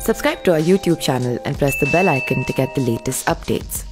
Subscribe to our YouTube channel and press the bell icon to get the latest updates.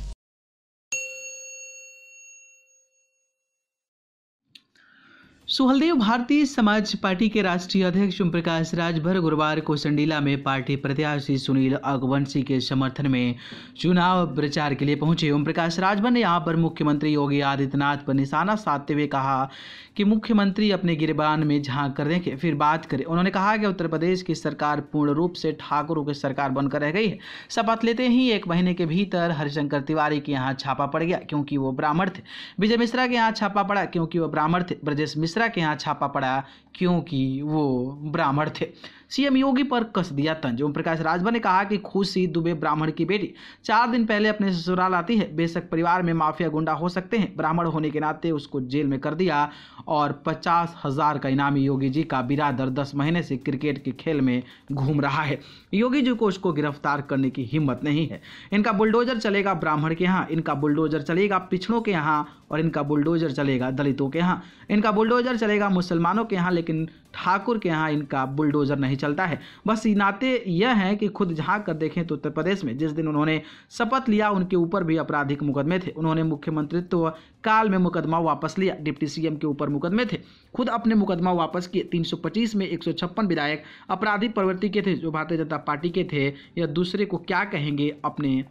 Suheldev Bharatiya Samaj party के राष्ट्रीय अध्यक्ष ओम प्रकाश राजभर गुरुवार को संडीला में पार्टी प्रत्याशी सुनील अगवंशी के समर्थन में चुनाव प्रचार के लिए पहुंचे। ओम प्रकाश राजभर ने यहां पर मुख्यमंत्री योगी आदित्यनाथ पर निशाना साधते हुए कहा कि मुख्यमंत्री अपने गिरबान में झांक कर देखें फिर बात करें। उन्होंने कहा कि उत्तर प्रदेश की सरकार पूर्ण रूप से ठाकुरों की सरकार बनकर रह गई है। शपथ लेते ही 1 महीने के भीतर हरिशंकर तिवारी के यहाँ छापा पड़ गया क्योंकि वो ब्राह्मण थे। विजय मिश्रा के यहाँ छापा पड़ा क्योंकि वो ब्राह्मण थे। ब्रजेश मिश्रा के यहाँ छापा पड़ा क्योंकि वो ब्राह्मण थे। सीएम योगी पर कस दिया तंज। ओम प्रकाश राजभर ने कहा कि खुशी दुबे ब्राह्मण की बेटी 4 दिन पहले अपने ससुराल आती है। बेशक परिवार में माफिया गुंडा हो सकते हैं, ब्राह्मण होने के नाते उसको जेल में कर दिया और 50,000 का इनामी योगी जी का बिरादर 10 महीने से क्रिकेट के खेल में घूम रहा है। योगी जी को उसको गिरफ्तार करने की हिम्मत नहीं है। इनका बुलडोजर चलेगा ब्राह्मण के यहाँ, इनका बुलडोजर चलेगा पिछड़ों के यहाँ और इनका बुलडोजर चलेगा दलितों के यहाँ, इनका बुलडोजर चलेगा मुसलमानों के यहाँ, लेकिन ठाकुर के यहाँ इनका बुलडोजर नहीं चलता है। बस नाते यह है कि खुद झांक कर देखें तो उत्तर प्रदेश में जिस दिन उन्होंने शपथ लिया उनके ऊपर भी आपराधिक मुकदमे थे। उन्होंने मुख्यमंत्रित्व काल में मुकदमा वापस लिया, डिप्टी सीएम के ऊपर मुकदमे थे, खुद अपने मुकदमा वापस किए। 325 में 156 विधायक आपराधिक प्रवृत्ति के थे जो भारतीय जनता पार्टी के थे। यह दूसरे को क्या कहेंगे, अपने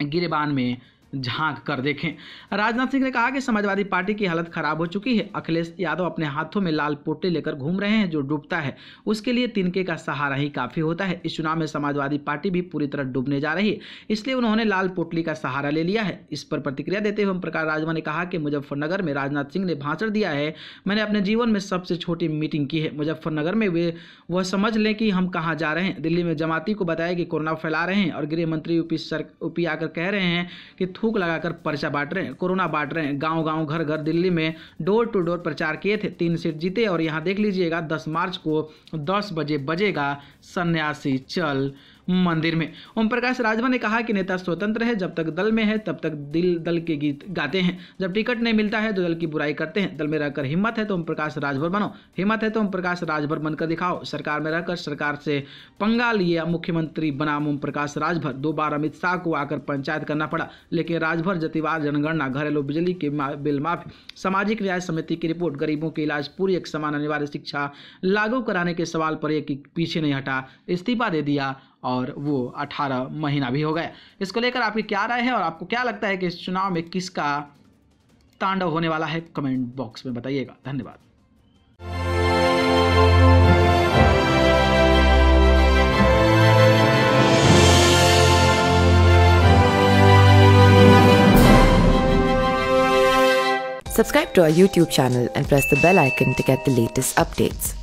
गिरबान में झांक कर देखें। राजनाथ सिंह ने कहा कि समाजवादी पार्टी की हालत खराब हो चुकी है। अखिलेश यादव अपने हाथों में लाल पोटली लेकर घूम रहे हैं, जो डूबता है उसके लिए तिनके का सहारा ही काफी होता है। इस चुनाव में समाजवादी पार्टी भी पूरी तरह डूबने जा रही है, इसलिए उन्होंने लाल पोटली का सहारा ले लिया है। इस पर प्रतिक्रिया देते हुए ओम प्रकाश राजभर ने कहा कि मुजफ्फरनगर में राजनाथ सिंह ने भाषण दिया है। मैंने अपने जीवन में सबसे छोटी मीटिंग की है। मुजफ्फरनगर में वह समझ लें कि हम कहाँ जा रहे हैं। दिल्ली में जमाती को बताया कि कोरोना फैला रहे हैं और गृह मंत्री यूपी आकर कह रहे हैं कि थूक लगाकर पर्चा बांट रहे हैं, कोरोना बांट रहे हैं। गांव गांव घर घर दिल्ली में डोर टू डोर प्रचार किए थे, 3 सीट जीते। और यहां देख लीजिएगा 10 मार्च को 10 बजे बजेगा सन्यासी चल मंदिर में। ओम प्रकाश राजभर ने कहा कि नेता स्वतंत्र है, जब तक दल में है तब तक दल के गीत गाते हैं, जब टिकट नहीं मिलता है तो दल की बुराई करते हैं। दल में रहकर हिम्मत है तो ओम प्रकाश राजभर बनो, हिम्मत है तो ओम प्रकाश राजभर बनकर दिखाओ। सरकार में रहकर सरकार से पंगा लिए मुख्यमंत्री बना ओम प्रकाश राजभर। 2 बार अमित शाह को आकर पंचायत करना पड़ा, लेकिन राजभर जतिवार जनगणना, घरेलू बिजली के बिल माफी, सामाजिक न्याय समिति की रिपोर्ट, गरीबों के इलाज, पूरी एक समान अनिवार्य शिक्षा लागू कराने के सवाल पर एक पीछे नहीं हटा, इस्तीफा दे दिया और वो 18 महीना भी हो गया। इसको लेकर आपकी क्या राय है और आपको क्या लगता है कि इस चुनाव में किसका तांडव होने वाला है, कमेंट बॉक्स में बताइएगा। धन्यवाद। Subscribe to our YouTube channel and press the bell icon to get the latest updates.